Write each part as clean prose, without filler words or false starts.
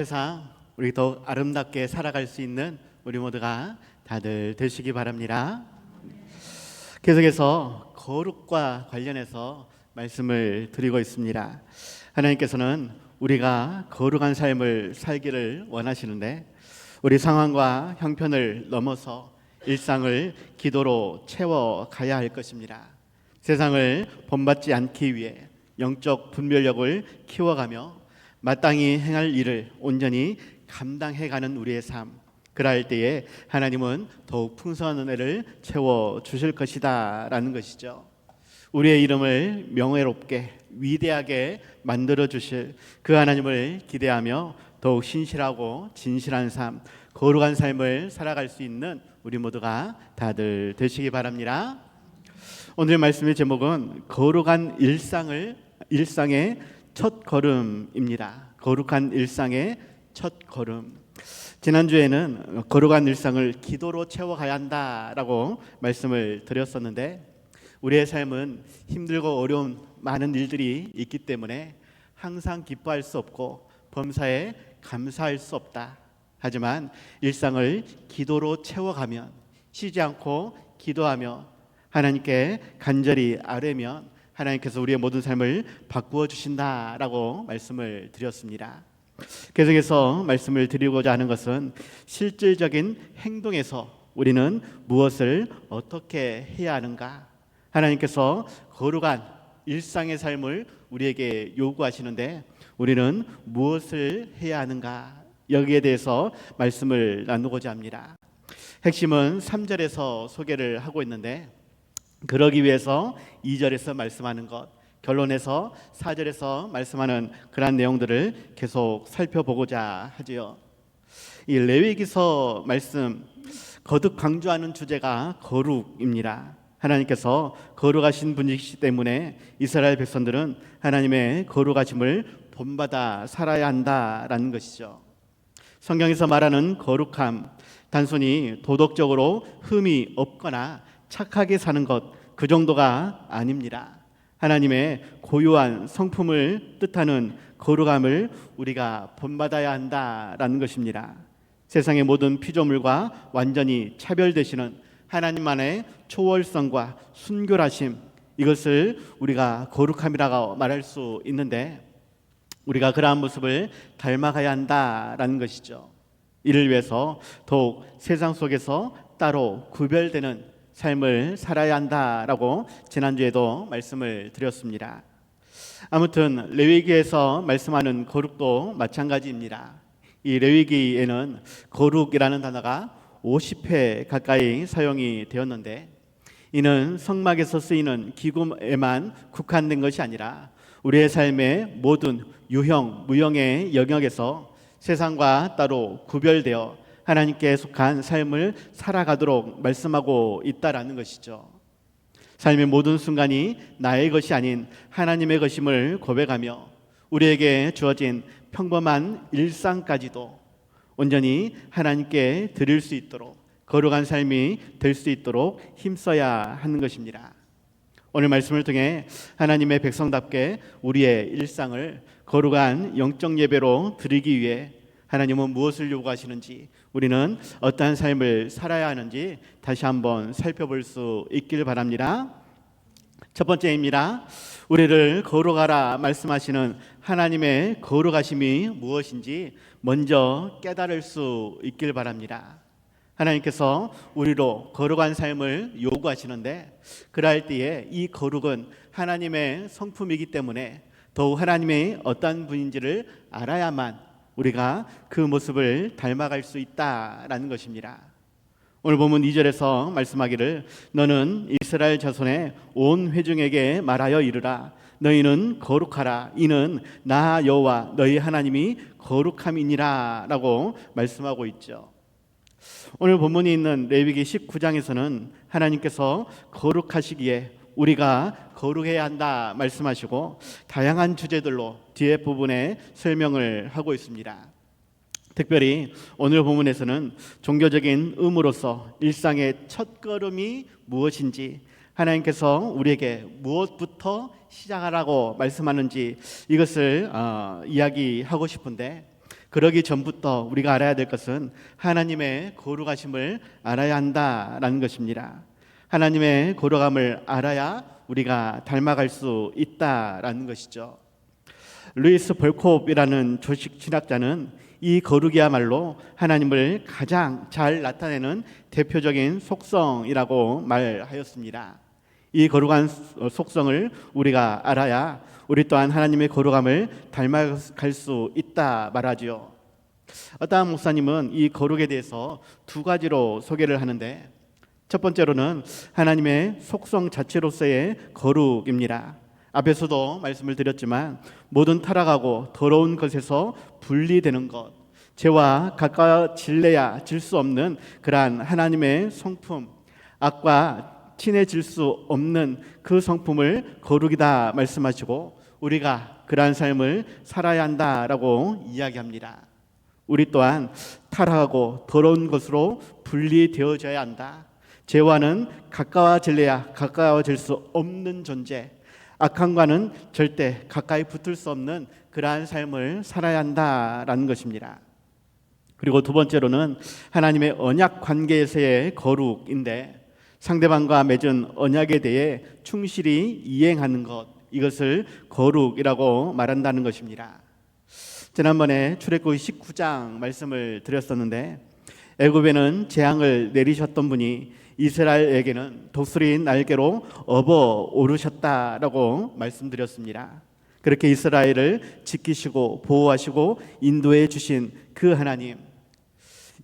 세상 우리 더욱 아름답게 살아갈 수 있는 우리 모두가 다들 되시기 바랍니다. 계속해서 거룩과 관련해서 말씀을 드리고 있습니다. 하나님께서는 우리가 거룩한 삶을 살기를 원하시는데 우리 상황과 형편을 넘어서 일상을 기도로 채워가야 할 것입니다. 세상을 본받지 않기 위해 영적 분별력을 키워가며 마땅히 행할 일을 온전히 감당해가는 우리의 삶, 그럴 때에 하나님은 더욱 풍성한 은혜를 채워주실 것이다 라는 것이죠. 우리의 이름을 명예롭게 위대하게 만들어주실 그 하나님을 기대하며 더욱 신실하고 진실한 삶, 거룩한 삶을 살아갈 수 있는 우리 모두가 다들 되시기 바랍니다. 오늘 말씀의 제목은 거룩한 일상의 첫 걸음입니다. 거룩한 일상의 첫 걸음. 지난주에는 거룩한 일상을 기도로 채워가야 한다라고 말씀을 드렸었는데 우리의 삶은 힘들고 어려운 많은 일들이 있기 때문에 항상 기뻐할 수 없고 범사에 감사할 수 없다. 하지만 일상을 기도로 채워가면 쉬지 않고 기도하며 하나님께 간절히 아뢰면 하나님께서 우리의 모든 삶을 바꾸어 주신다라고 말씀을 드렸습니다. 계속해서 말씀을 드리고자 하는 것은 실질적인 행동에서 우리는 무엇을 어떻게 해야 하는가? 하나님께서 거룩한 일상의 삶을 우리에게 요구하시는데 우리는 무엇을 해야 하는가? 여기에 대해서 말씀을 나누고자 합니다. 핵심은 3절에서 소개를 하고 있는데 그러기 위해서 2절에서 말씀하는 것, 결론에서 4절에서 말씀하는 그러한 내용들을 계속 살펴보고자 하지요. 이 레위기서 말씀 거듭 강조하는 주제가 거룩입니다. 하나님께서 거룩하신 분이시기 때문에 이스라엘 백성들은 하나님의 거룩하심을 본받아 살아야 한다라는 것이죠. 성경에서 말하는 거룩함, 단순히 도덕적으로 흠이 없거나 착하게 사는 것 그 정도가 아닙니다. 하나님의 고유한 성품을 뜻하는 거룩함을 우리가 본받아야 한다라는 것입니다. 세상의 모든 피조물과 완전히 차별되시는 하나님만의 초월성과 순결하심, 이것을 우리가 거룩함이라고 말할 수 있는데 우리가 그러한 모습을 닮아가야 한다라는 것이죠. 이를 위해서 더욱 세상 속에서 따로 구별되는 삶을 살아야 한다라고 지난주에도 말씀을 드렸습니다. 아무튼 레위기에서 말씀하는 거룩도 마찬가지입니다. 이 레위기에는 거룩이라는 단어가 50회 가까이 사용이 되었는데 이는 성막에서 쓰이는 기구에만 국한된 것이 아니라 우리의 삶의 모든 유형, 무형의 영역에서 세상과 따로 구별되어 하나님께 속한 삶을 살아가도록 말씀하고 있다라는 것이죠. 삶의 모든 순간이 나의 것이 아닌 하나님의 것임을 고백하며 우리에게 주어진 평범한 일상까지도 온전히 하나님께 드릴 수 있도록 거룩한 삶이 될 수 있도록 힘써야 하는 것입니다. 오늘 말씀을 통해 하나님의 백성답게 우리의 일상을 거룩한 영적 예배로 드리기 위해 하나님은 무엇을 요구하시는지, 우리는 어떠한 삶을 살아야 하는지 다시 한번 살펴볼 수 있길 바랍니다. 첫 번째입니다. 우리를 거룩하라 말씀하시는 하나님의 거룩하심이 무엇인지 먼저 깨달을 수 있길 바랍니다. 하나님께서 우리로 거룩한 삶을 요구하시는데 그럴 때에 이 거룩은 하나님의 성품이기 때문에 더욱 하나님의 어떤 분인지를 알아야만 우리가 그 모습을 닮아갈 수 있다라는 것입니다. 오늘 본문 2절에서 말씀하기를 너는 이스라엘 자손의 온 회중에게 말하여 이르라 너희는 거룩하라 이는 나 여호와 너희 하나님이 거룩함이니라 라고 말씀하고 있죠. 오늘 본문이 있는 레위기 19장에서는 하나님께서 거룩하시기에 우리가 거룩해야 한다 말씀하시고 다양한 주제들로 뒤에 부분에 설명을 하고 있습니다. 특별히 오늘 본문에서는 종교적인 의무로서 일상의 첫걸음이 무엇인지 하나님께서 우리에게 무엇부터 시작하라고 말씀하는지 이것을 이야기하고 싶은데 그러기 전부터 우리가 알아야 될 것은 하나님의 거룩하심을 알아야 한다라는 것입니다. 하나님의 거룩함을 알아야 우리가 닮아갈 수 있다라는 것이죠. 루이스 벌콥이라는 조식 신학자는 이 거룩이야말로 하나님을 가장 잘 나타내는 대표적인 속성이라고 말하였습니다. 이 거룩한 속성을 우리가 알아야 우리 또한 하나님의 거룩함을 닮아갈 수 있다 말하지요. 어떠한 목사님은 이 거룩에 대해서 두 가지로 소개를 하는데, 첫 번째로는 하나님의 속성 자체로서의 거룩입니다. 앞에서도 말씀을 드렸지만 모든 타락하고 더러운 것에서 분리되는 것, 죄와 가까워질래야 질 수 없는 그러한 하나님의 성품, 악과 친해질 수 없는 그 성품을 거룩이다 말씀하시고, 우리가 그러한 삶을 살아야 한다라고 이야기합니다. 우리 또한 타락하고 더러운 것으로 분리되어져야 한다. 죄와는 가까워질래야 가까워질 수 없는 존재, 악함과는 절대 가까이 붙을 수 없는 그러한 삶을 살아야 한다라는 것입니다. 그리고 두 번째로는 하나님의 언약 관계에서의 거룩인데, 상대방과 맺은 언약에 대해 충실히 이행하는 것, 이것을 거룩이라고 말한다는 것입니다. 지난번에 출애굽기 19장 말씀을 드렸었는데, 애굽에는 재앙을 내리셨던 분이 이스라엘에게는 독수리 날개로 업어 오르셨다라고 말씀드렸습니다. 그렇게 이스라엘을 지키시고 보호하시고 인도해 주신 그 하나님,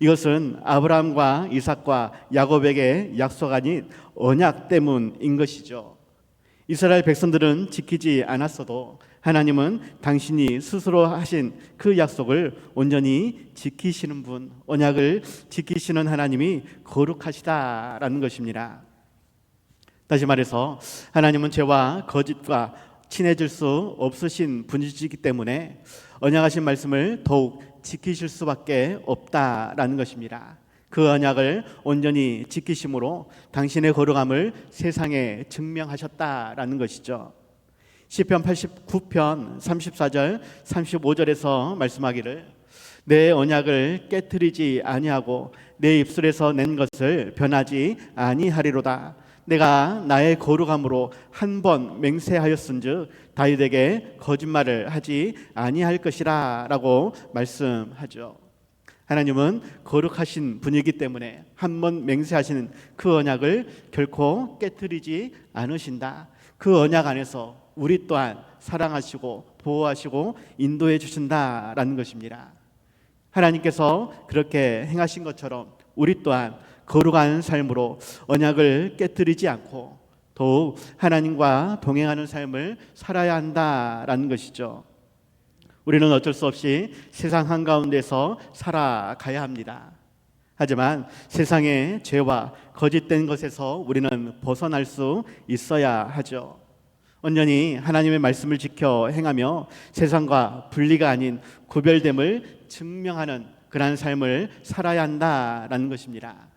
이것은 아브라함과 이삭과 야곱에게 약속 아닌 언약 때문인 것이죠. 이스라엘 백성들은 지키지 않았어도 하나님은 당신이 스스로 하신 그 약속을 온전히 지키시는 분, 언약을 지키시는 하나님이 거룩하시다라는 것입니다. 다시 말해서 하나님은 죄와 거짓과 친해질 수 없으신 분이시기 때문에 언약하신 말씀을 더욱 지키실 수밖에 없다라는 것입니다. 그 언약을 온전히 지키심으로 당신의 거룩함을 세상에 증명하셨다라는 것이죠. 시편 89편 34절 35절에서 말씀하기를, 내 언약을 깨트리지 아니하고 내 입술에서 낸 것을 변하지 아니하리로다. 내가 나의 거룩함으로 한 번 맹세하였은즉 다윗에게 거짓말을 하지 아니할 것이라 라고 말씀하죠. 하나님은 거룩하신 분이기 때문에 한 번 맹세하시는 그 언약을 결코 깨트리지 않으신다. 그 언약 안에서 우리 또한 사랑하시고 보호하시고 인도해 주신다라는 것입니다. 하나님께서 그렇게 행하신 것처럼 우리 또한 거룩한 삶으로 언약을 깨트리지 않고 더욱 하나님과 동행하는 삶을 살아야 한다라는 것이죠. 우리는 어쩔 수 없이 세상 한가운데서 살아가야 합니다. 하지만 세상의 죄와 거짓된 것에서 우리는 벗어날 수 있어야 하죠. 온전히 하나님의 말씀을 지켜 행하며 세상과 분리가 아닌 구별됨을 증명하는 그러한 삶을 살아야 한다라는 것입니다.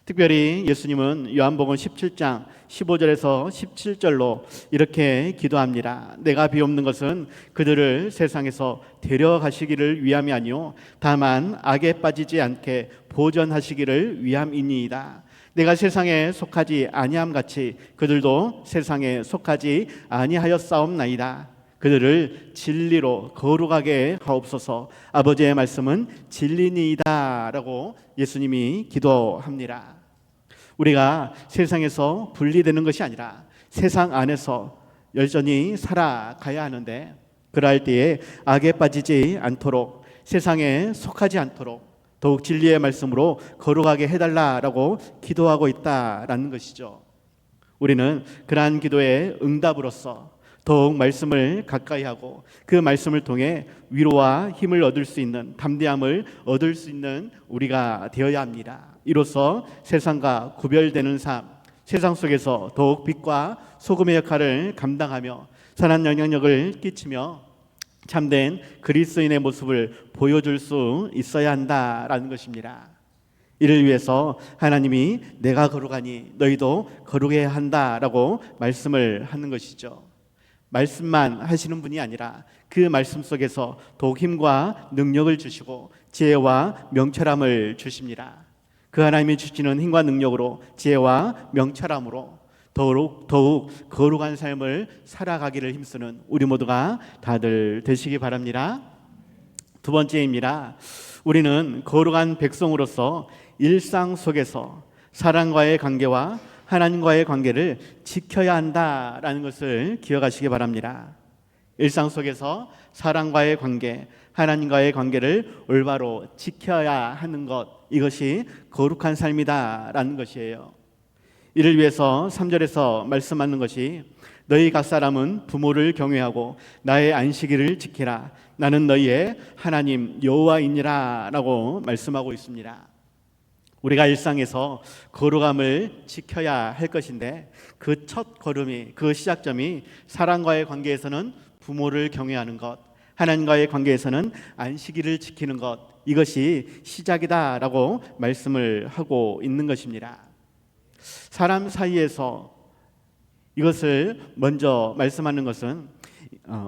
특별히 예수님은 요한복음 17장 15절에서 17절로 이렇게 기도합니다. 내가 비옵는 것은 그들을 세상에서 데려가시기를 위함이 아니요 다만 악에 빠지지 않게 보전하시기를 위함이니이다. 내가 세상에 속하지 아니함 같이 그들도 세상에 속하지 아니하였사옵나이다. 그들을 진리로 거룩하게 하옵소서. 아버지의 말씀은 진리니이다 라고 예수님이 기도합니다. 우리가 세상에서 분리되는 것이 아니라 세상 안에서 여전히 살아가야 하는데, 그러할 때에 악에 빠지지 않도록, 세상에 속하지 않도록 더욱 진리의 말씀으로 거룩하게 해달라라고 기도하고 있다라는 것이죠. 우리는 그러한 기도의 응답으로서 더욱 말씀을 가까이 하고 그 말씀을 통해 위로와 힘을 얻을 수 있는, 담대함을 얻을 수 있는 우리가 되어야 합니다. 이로써 세상과 구별되는 삶, 세상 속에서 더욱 빛과 소금의 역할을 감당하며 선한 영향력을 끼치며 참된 그리스도인의 모습을 보여줄 수 있어야 한다라는 것입니다. 이를 위해서 하나님이 내가 거룩하니 너희도 거룩해야 한다라고 말씀을 하는 것이죠. 말씀만 하시는 분이 아니라 그 말씀 속에서 더욱 힘과 능력을 주시고 지혜와 명철함을 주십니다. 그 하나님이 주시는 힘과 능력으로 지혜와 명철함으로 더욱 거룩한 삶을 살아가기를 힘쓰는 우리 모두가 다들 되시기 바랍니다. 두 번째입니다. 우리는 거룩한 백성으로서 일상 속에서 사람과의 관계와 하나님과의 관계를 지켜야 한다라는 것을 기억하시기 바랍니다. 일상 속에서 사람과의 관계, 하나님과의 관계를 올바로 지켜야 하는 것, 이것이 거룩한 삶이다라는 것이에요. 이를 위해서 3절에서 말씀하는 것이 너희 각 사람은 부모를 경외하고 나의 안식일을 지키라. 나는 너희의 하나님 여호와이니라 라고 말씀하고 있습니다. 우리가 일상에서 거룩함을 지켜야 할 것인데 그 첫 걸음이, 그 시작점이 사람과의 관계에서는 부모를 경외하는 것, 하나님과의 관계에서는 안식일을 지키는 것, 이것이 시작이다라고 말씀을 하고 있는 것입니다. 사람 사이에서 이것을 먼저 말씀하는 것은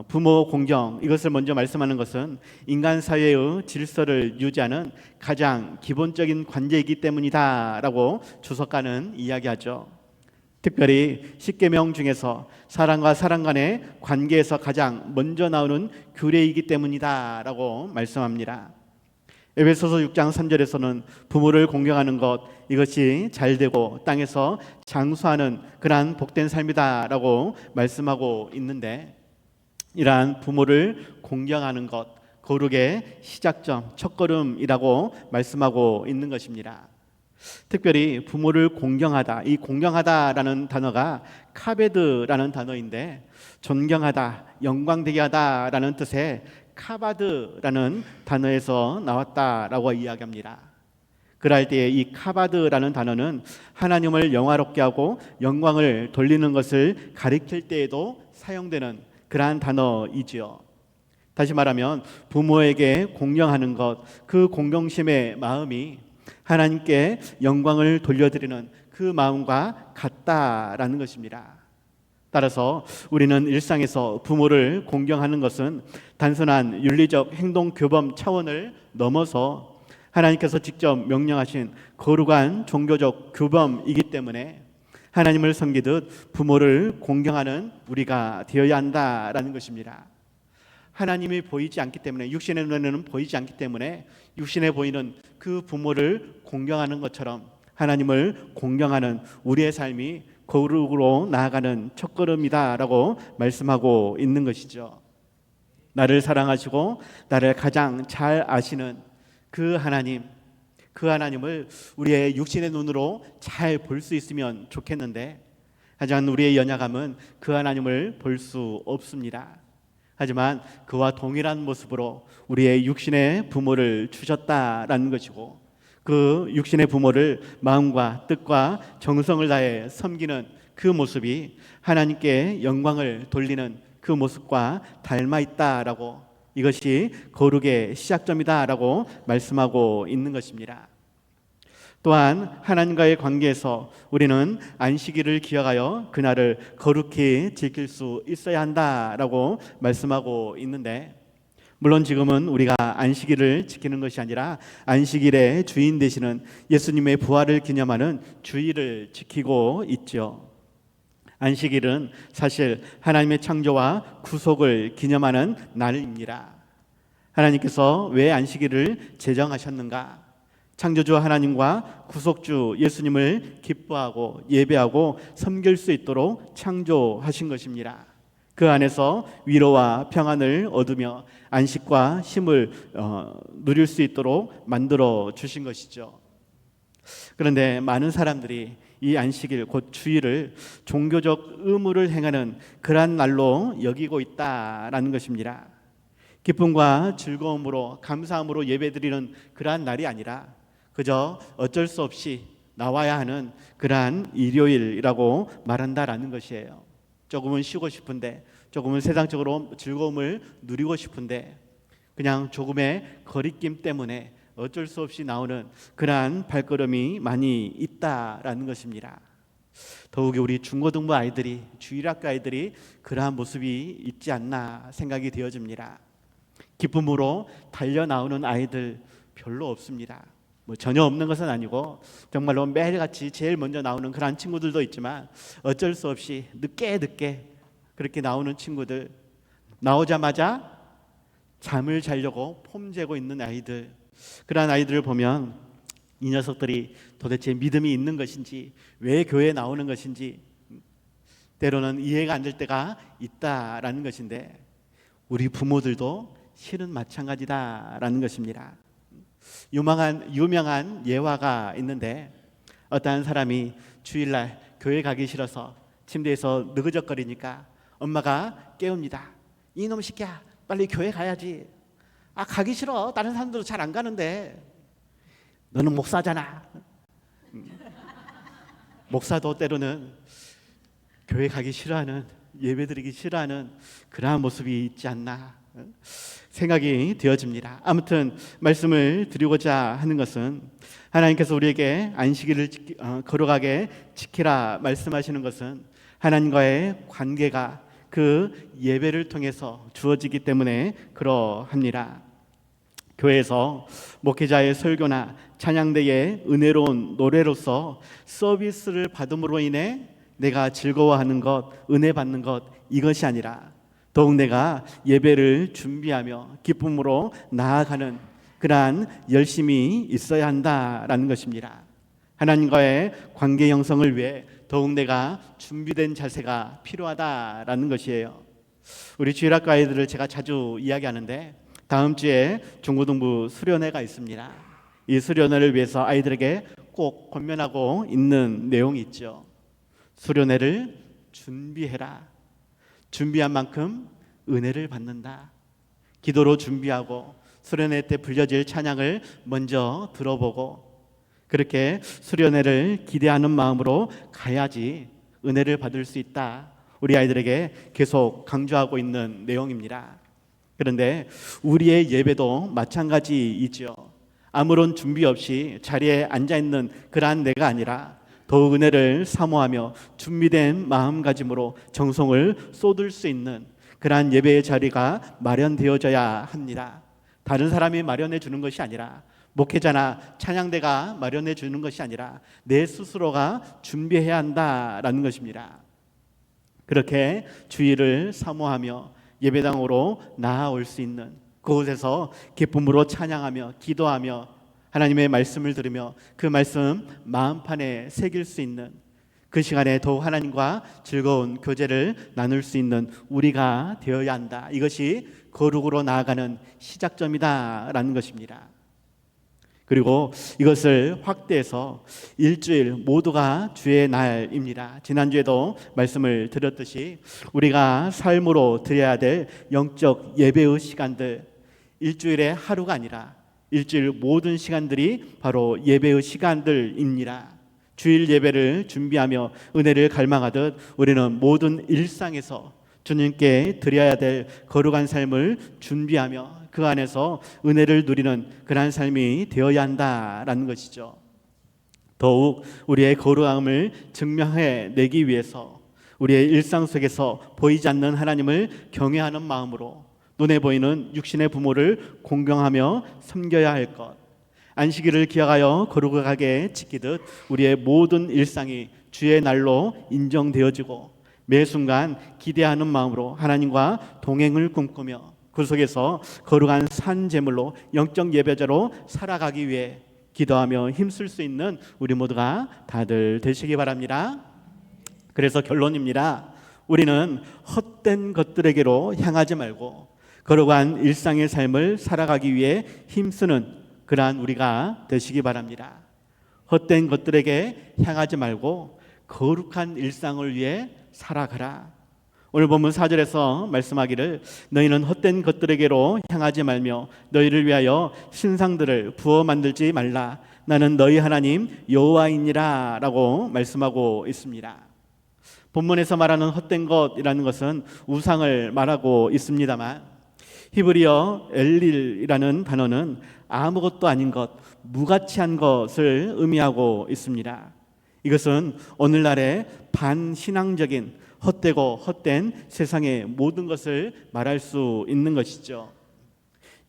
부모 공경, 이것을 먼저 말씀하는 것은 인간 사회의 질서를 유지하는 가장 기본적인 관계이기 때문이다 라고 주석가는 이야기하죠. 특별히 십계명 중에서 사람과 사람 간의 관계에서 가장 먼저 나오는 규례이기 때문이다 라고 말씀합니다. 에베소서 6장 3절에서는 부모를 공경하는 것, 이것이 잘되고 땅에서 장수하는 그러한 복된 삶이다 라고 말씀하고 있는데, 이러한 부모를 공경하는 것, 거룩의 시작점, 첫걸음이라고 말씀하고 있는 것입니다. 특별히 부모를 공경하다, 이 공경하다라는 단어가 카베드라는 단어인데 존경하다, 영광되게 하다라는 뜻의 카바드라는 단어에서 나왔다라고 이야기합니다. 그럴 때에 이 카바드라는 단어는 하나님을 영화롭게 하고 영광을 돌리는 것을 가리킬 때에도 사용되는 그러한 단어이지요. 다시 말하면 부모에게 공경하는 것, 그 공경심의 마음이 하나님께 영광을 돌려드리는 그 마음과 같다라는 것입니다. 따라서 우리는 일상에서 부모를 공경하는 것은 단순한 윤리적 행동 교범 차원을 넘어서 하나님께서 직접 명령하신 거룩한 종교적 교범이기 때문에 하나님을 섬기듯 부모를 공경하는 우리가 되어야 한다라는 것입니다. 하나님이 보이지 않기 때문에, 육신의 눈에는 보이지 않기 때문에 육신에 보이는 그 부모를 공경하는 것처럼 하나님을 공경하는 우리의 삶이 거룩으로 나아가는 첫걸음이다라고 말씀하고 있는 것이죠. 나를 사랑하시고 나를 가장 잘 아시는 그 하나님, 그 하나님을 우리의 육신의 눈으로 잘 볼 수 있으면 좋겠는데, 하지만 우리의 연약함은 그 하나님을 볼 수 없습니다. 하지만 그와 동일한 모습으로 우리의 육신의 부모를 주셨다라는 것이고, 그 육신의 부모를 마음과 뜻과 정성을 다해 섬기는 그 모습이 하나님께 영광을 돌리는 그 모습과 닮아 있다라고, 이것이 거룩의 시작점이다라고 말씀하고 있는 것입니다. 또한 하나님과의 관계에서 우리는 안식일을 기억하여 그날을 거룩히 지킬 수 있어야 한다라고 말씀하고 있는데, 물론 지금은 우리가 안식일을 지키는 것이 아니라 안식일의 주인 되시는 예수님의 부활을 기념하는 주일을 지키고 있죠. 안식일은 사실 하나님의 창조와 구속을 기념하는 날입니다. 하나님께서 왜 안식일을 제정하셨는가? 창조주 하나님과 구속주 예수님을 기뻐하고 예배하고 섬길 수 있도록 창조하신 것입니다. 그 안에서 위로와 평안을 얻으며 안식과 힘을 누릴 수 있도록 만들어 주신 것이죠. 그런데 많은 사람들이 이 안식일, 곧 주일을 종교적 의무를 행하는 그러한 날로 여기고 있다라는 것입니다. 기쁨과 즐거움으로, 감사함으로 예배드리는 그러한 날이 아니라 그저 어쩔 수 없이 나와야 하는 그러한 일요일이라고 말한다라는 것이에요. 조금은 쉬고 싶은데, 조금은 세상적으로 즐거움을 누리고 싶은데, 그냥 조금의 거리낌 때문에 어쩔 수 없이 나오는 그러한 발걸음이 많이 있다라는 것입니다. 더욱이 우리 중고등부 아이들이, 주일학교 아이들이 그러한 모습이 있지 않나 생각이 되어집니다. 기쁨으로 달려 나오는 아이들 별로 없습니다. 전혀 없는 것은 아니고 정말로 매일같이 제일 먼저 나오는 그런 친구들도 있지만 어쩔 수 없이 늦게 그렇게 나오는 친구들, 나오자마자 잠을 자려고 폼 재고 있는 아이들, 그러한 아이들을 보면 이 녀석들이 도대체 믿음이 있는 것인지, 왜 교회에 나오는 것인지 때로는 이해가 안 될 때가 있다라는 것인데, 우리 부모들도 실은 마찬가지다라는 것입니다. 유명한 예화가 있는데, 어떠한 사람이 주일날 교회 가기 싫어서 침대에서 느그적거리니까 엄마가 깨웁니다. 이놈 새끼야, 빨리 교회 가야지. 가기 싫어. 다른 사람들도 잘 안 가는데. 너는 목사잖아. 목사도 때로는 교회 가기 싫어하는, 예배드리기 싫어하는 그러한 모습이 있지 않나 생각이 되어집니다. 아무튼 말씀을 드리고자 하는 것은, 하나님께서 우리에게 안식일을 거룩하게 지키라 말씀하시는 것은 하나님과의 관계가 그 예배를 통해서 주어지기 때문에 그러합니다. 교회에서 목회자의 설교나 찬양대의 은혜로운 노래로서 서비스를 받음으로 인해 내가 즐거워하는 것, 은혜 받는 것, 이것이 아니라 더욱 내가 예배를 준비하며 기쁨으로 나아가는 그러한 열심이 있어야 한다라는 것입니다. 하나님과의 관계 형성을 위해 더욱 내가 준비된 자세가 필요하다라는 것이에요. 우리 주일학교 아이들을 제가 자주 이야기하는데, 다음 주에 중고등부 수련회가 있습니다. 이 수련회를 위해서 아이들에게 꼭 권면하고 있는 내용이 있죠. 수련회를 준비해라. 준비한 만큼 은혜를 받는다. 기도로 준비하고 수련회 때 불려질 찬양을 먼저 들어보고, 그렇게 수련회를 기대하는 마음으로 가야지 은혜를 받을 수 있다. 우리 아이들에게 계속 강조하고 있는 내용입니다. 그런데 우리의 예배도 마찬가지이죠. 아무런 준비 없이 자리에 앉아있는 그러한 내가 아니라 더욱 은혜를 사모하며 준비된 마음가짐으로 정성을 쏟을 수 있는 그러한 예배의 자리가 마련되어져야 합니다. 다른 사람이 마련해 주는 것이 아니라, 목회자나 찬양대가 마련해 주는 것이 아니라 내 스스로가 준비해야 한다라는 것입니다. 그렇게 주일을 사모하며 예배당으로 나아올 수 있는, 그곳에서 기쁨으로 찬양하며 기도하며 하나님의 말씀을 들으며 그 말씀 마음판에 새길 수 있는, 그 시간에 더욱 하나님과 즐거운 교제를 나눌 수 있는 우리가 되어야 한다. 이것이 거룩으로 나아가는 시작점이다라는 것입니다. 그리고 이것을 확대해서 일주일 모두가 주의 날입니다. 지난주에도 말씀을 드렸듯이 우리가 삶으로 드려야 될 영적 예배의 시간들, 일주일에 하루가 아니라 일주일 모든 시간들이 바로 예배의 시간들입니다. 주일 예배를 준비하며 은혜를 갈망하듯 우리는 모든 일상에서 주님께 드려야 될 거룩한 삶을 준비하며 그 안에서 은혜를 누리는 그러한 삶이 되어야 한다라는 것이죠. 더욱 우리의 거룩함을 증명해내기 위해서 우리의 일상 속에서 보이지 않는 하나님을 경외하는 마음으로 눈에 보이는 육신의 부모를 공경하며 섬겨야 할 것, 안식일을 기억하여 거룩하게 지키듯 우리의 모든 일상이 주의 날로 인정되어지고 매 순간 기대하는 마음으로 하나님과 동행을 꿈꾸며 그 속에서 거룩한 산제물로 영적 예배자로 살아가기 위해 기도하며 힘쓸 수 있는 우리 모두가 다들 되시기 바랍니다. 그래서 결론입니다. 우리는 헛된 것들에게로 향하지 말고 거룩한 일상의 삶을 살아가기 위해 힘쓰는 그러한 우리가 되시기 바랍니다. 헛된 것들에게 향하지 말고 거룩한 일상을 위해 살아가라. 오늘 본문 4절에서 말씀하기를 너희는 헛된 것들에게로 향하지 말며 너희를 위하여 신상들을 부어 만들지 말라. 나는 너희 하나님 여호와이니라 라고 말씀하고 있습니다. 본문에서 말하는 헛된 것이라는 것은 우상을 말하고 있습니다만 히브리어 엘릴이라는 단어는 아무것도 아닌 것, 무가치한 것을 의미하고 있습니다. 이것은 오늘날의 반신앙적인 헛되고 헛된 세상의 모든 것을 말할 수 있는 것이죠.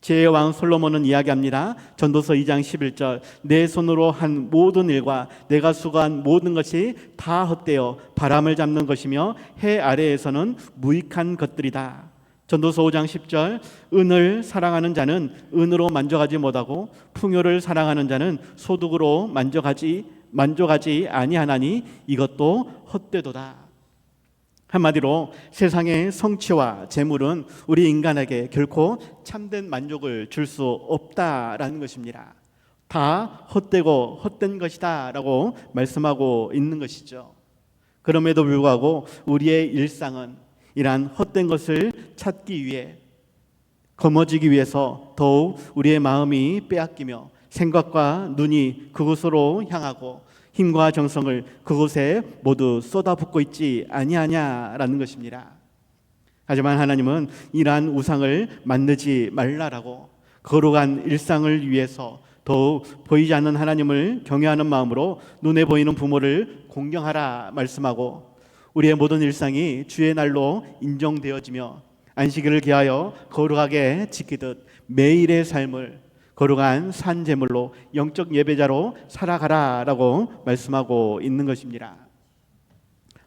지혜의 왕 솔로몬은 이야기합니다. 전도서 2장 11절, 내 손으로 한 모든 일과 내가 수고한 모든 것이 다 헛되어 바람을 잡는 것이며 해 아래에서는 무익한 것들이다. 전도서 5장 10절, 은을 사랑하는 자는 은으로 만족하지 못하고 풍요를 사랑하는 자는 소득으로 만족하지 아니하나니 이것도 헛되도다. 한마디로 세상의 성취와 재물은 우리 인간에게 결코 참된 만족을 줄 수 없다라는 것입니다. 다 헛되고 헛된 것이다 라고 말씀하고 있는 것이죠. 그럼에도 불구하고 우리의 일상은 이러한 헛된 것을 찾기 위해, 거머쥐기 위해서 더욱 우리의 마음이 빼앗기며 생각과 눈이 그곳으로 향하고 힘과 정성을 그곳에 모두 쏟아붓고 있지 아니하냐라는 것입니다. 하지만 하나님은 이러한 우상을 만들지 말라라고 거룩한 일상을 위해서 더욱 보이지 않는 하나님을 경외하는 마음으로 눈에 보이는 부모를 공경하라 말씀하고, 우리의 모든 일상이 주의 날로 인정되어지며 안식일을 기하여 거룩하게 지키듯 매일의 삶을 거룩한 산제물로 영적 예배자로 살아가라라고 말씀하고 있는 것입니다.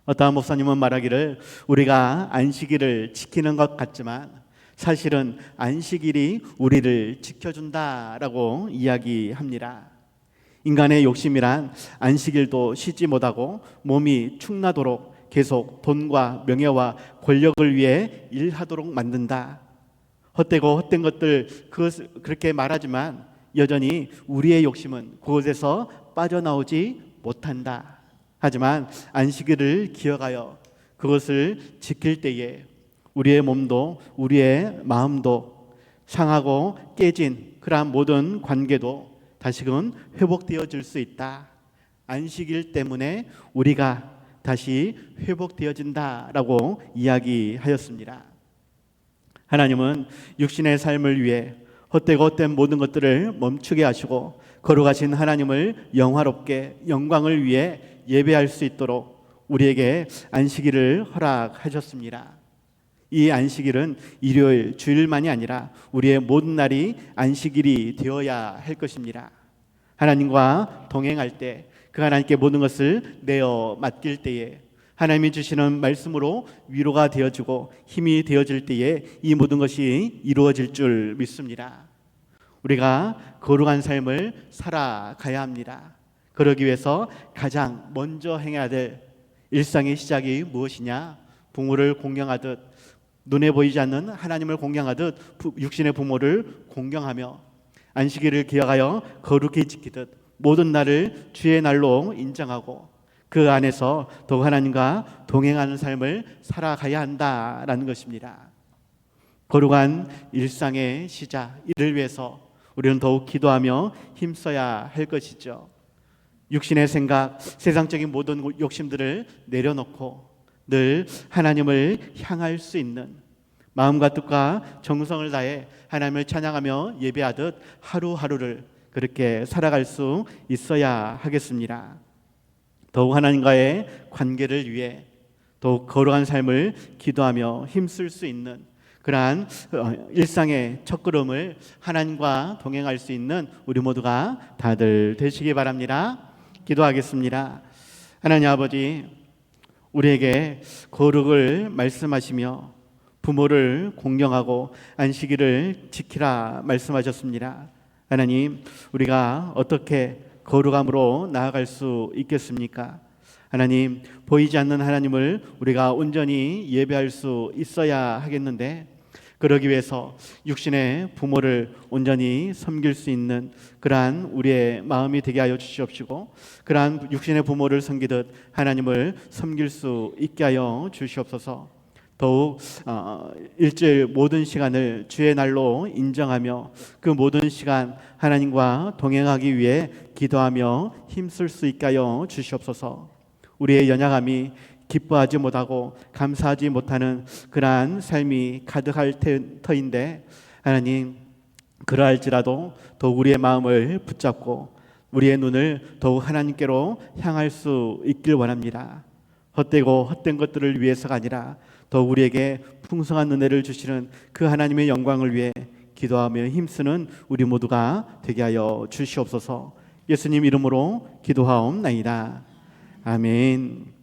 어떠한 목사님은 말하기를 우리가 안식일을 지키는 것 같지만 사실은 안식일이 우리를 지켜준다라고 이야기합니다. 인간의 욕심이란 안식일도 쉬지 못하고 몸이 축나도록 계속 돈과 명예와 권력을 위해 일하도록 만든다. 헛되고 헛된 것들 그렇게 말하지만 여전히 우리의 욕심은 그곳에서 빠져나오지 못한다. 하지만 안식일을 기억하여 그것을 지킬 때에 우리의 몸도 우리의 마음도 상하고 깨진 그러한 모든 관계도 다시금 회복되어질 수 있다. 안식일 때문에 우리가 다시 회복되어진다라고 이야기하였습니다. 하나님은 육신의 삶을 위해 헛되고 헛된 모든 것들을 멈추게 하시고 거룩하신 하나님을 영화롭게 영광을 위해 예배할 수 있도록 우리에게 안식일을 허락하셨습니다. 이 안식일은 일요일, 주일만이 아니라 우리의 모든 날이 안식일이 되어야 할 것입니다. 하나님과 동행할 때, 그 하나님께 모든 것을 내어 맡길 때에 하나님이 주시는 말씀으로 위로가 되어지고 힘이 되어질 때에 이 모든 것이 이루어질 줄 믿습니다. 우리가 거룩한 삶을 살아가야 합니다. 그러기 위해서 가장 먼저 행해야 될 일상의 시작이 무엇이냐? 부모를 공경하듯, 눈에 보이지 않는 하나님을 공경하듯 육신의 부모를 공경하며 안식일을 기억하여 거룩히 지키듯 모든 날을 주의 날로 인정하고 그 안에서 더욱 하나님과 동행하는 삶을 살아가야 한다라는 것입니다. 거룩한 일상의 시작, 이를 위해서 우리는 더욱 기도하며 힘써야 할 것이죠. 육신의 생각, 세상적인 모든 욕심들을 내려놓고 늘 하나님을 향할 수 있는 마음과 뜻과 정성을 다해 하나님을 찬양하며 예배하듯 하루하루를 그렇게 살아갈 수 있어야 하겠습니다. 더욱 하나님과의 관계를 위해 더욱 거룩한 삶을 기도하며 힘쓸 수 있는 그러한 일상의 첫걸음을 하나님과 동행할 수 있는 우리 모두가 다들 되시기 바랍니다. 기도하겠습니다. 하나님 아버지, 우리에게 거룩을 말씀하시며 부모를 공경하고 안식일을 지키라 말씀하셨습니다. 하나님, 우리가 어떻게 거룩함으로 나아갈 수 있겠습니까? 하나님, 보이지 않는 하나님을 우리가 온전히 예배할 수 있어야 하겠는데, 그러기 위해서 육신의 부모를 온전히 섬길 수 있는 그러한 우리의 마음이 되게 하여 주시옵시고, 그러한 육신의 부모를 섬기듯 하나님을 섬길 수 있게 하여 주시옵소서. 더욱 일주일 모든 시간을 주의 날로 인정하며 그 모든 시간 하나님과 동행하기 위해 기도하며 힘쓸 수 있게 하여 주시옵소서. 우리의 연약함이 기뻐하지 못하고 감사하지 못하는 그러한 삶이 가득할 터인데, 하나님, 그러할지라도 더욱 우리의 마음을 붙잡고 우리의 눈을 더욱 하나님께로 향할 수 있길 원합니다. 헛되고 헛된 것들을 위해서가 아니라 더욱 우리에게 풍성한 은혜를 주시는 그 하나님의 영광을 위해 기도하며 힘쓰는 우리 모두가 되게 하여 주시옵소서. 예수님 이름으로 기도하옵나이다. 아멘.